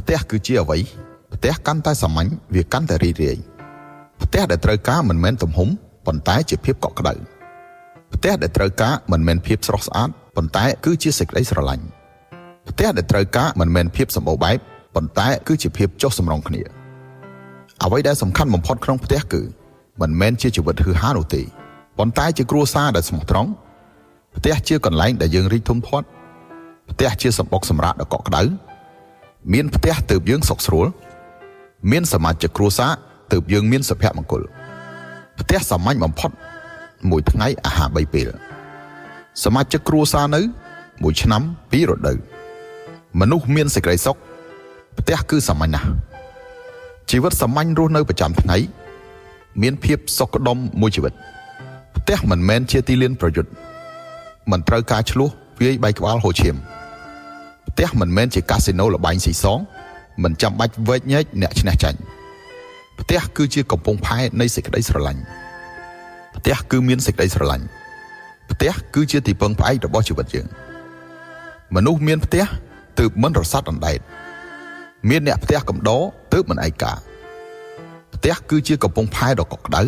ផ្ទះគឺជាអ្វីផ្ទះកាន់តែសាមញ្ញវាកាន់តែរីករាយផ្ទះដែលត្រូវការមិនមែនទំហំប៉ុន្តែជាភាពកក់ក្ដៅផ្ទះដែលត្រូវការមិនមែនភាពស្រស់ស្អាតប៉ុន្តែគឺជាសេចក្តីស្រឡាញ់ផ្ទះដែលត្រូវការមិនមែនភាពសម្បូរបែបប៉ុន្តែគឺជាភាពចុះសម្រុងគ្នាអ្វីដែលសំខាន់បំផុតក្នុងផ្ទះគឺមិនមែនជាជីវិតហឺហានោះទេប៉ុន្តែជាគ្រួសារដែលស្មោះត្រង់ផ្ទះជាកន្លែងដែលយើងរីកធំធាត់ផ្ទះជាសម្បុកសម្រាប់ដ៏កក់ក្ដៅមានផ្ទះទើបយើងសុខស្រួលមានសមាជិកគ្រួសារទើបយើងមានសុភមង្គលផ្ទះសាមញ្ញបំផុតមួយថ្ងៃអាហារ3ពេលសមាជិកគ្រួសារនៅមួយឆ្នាំ2រដូវមនុស្សមានសេចក្តីសុខផ្ទះគឺសាមញ្ញណាស់ជីវិតសាមញ្ញរស់នៅប្រចាំថ្ងៃមានភាពសុខដុមមួយជីវិតផ្ទះមិនមែនជាទីលានប្រយុទ្ធមិនត្រូវការឆ្លោះវាយបែកក្បាលហូរឈាមផ្ទះមិនមែនជាកាស៊ីណូលបែងស៊ីសងមិនចាំបាច់វែកញែកអ្នកឈ្នះចាញ់ផ្ទះគឺជាកំពង់ផែនៃសេចក្តីស្រឡាញ់ផ្ទះគឺមានសេចក្តីស្រឡាញ់ផ្ទះគឺជាទីពឹងផ្អែករបស់ជីវិតយើងមនុស្សមានផ្ទះទើបមិនរសាត់អណ្ដែតមានអ្នកផ្ទះកំដរទើបមិនឯកាផ្ទះគឺជាកំពង់ផែដ៏កក់ក្ដៅ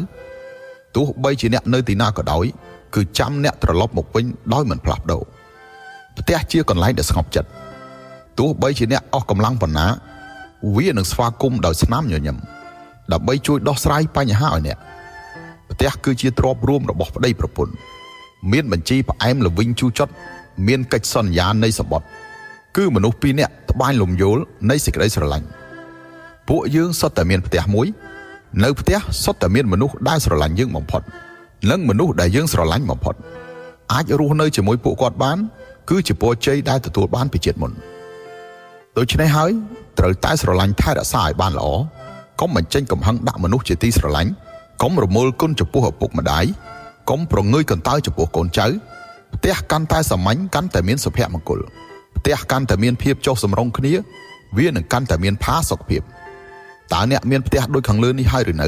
ទោះបីជាអ្នកនៅទីណាក៏ដោយគឺចាំអ្នកត្រឡប់មកវិញដោយមិនផ្លាស់ប្ដូរផ្ទះជាកន្លែងដែលស្ងប់ចិត្តទោះបីជាអ្នកអស់កម្លាំងប៉ុណ្ណាវានឹងស្វាគមន៍ដោយស្នាមញញឹមដើម្បីជួយដោះស្រាយបញ្ហាឲ្យអ្នកផ្ទះគឺជាទ្រព្យរួមរបស់ប្តីប្រពន្ធមានបញ្ជីផ្អែមល្វីងជូរចត់មានកិច្ចសន្យានៃសម្បត្តិគឺមនុស្សពីរនាក់ត្បាញលំយោលនៃសេចក្តីស្រឡាញ់ពួកយើងសុទ្ធតែមានផ្ទះមួយនៅផ្ទះសុទ្ធតែមានមនុស្សដែលស្រឡាញ់យើងបំផុតនិងមនុស្សដែលយើងស្រឡាញ់បំផុតអាចរស់នៅជាមួយពួកគាត់បានគឺជាពរជ័យដែលទទួលបានពីជាតិមុនដូច្នេះហើយត្រូវតែស្រឡាញ់ថែរក្សាឲ្យបានល្អកុំបញ្ចេញកំហឹងដាក់មនុស្សជាទីស្រឡាញ់កុំរមូលគុណចំពោះឪពុកម្ដាយកុំប្រងើយកន្តើយចំពោះកូនចៅផ្ទះកាន់តែសាមញ្ញកាន់តែមានសុភមង្គលផ្ទះកាន់តែមានភាពចុះសម្រុងគ្នាវានឹងកាន់តែមានផាសុកភាពតើអ្នកមានផ្ទះដូចខាងលើនេះហើយឬនៅ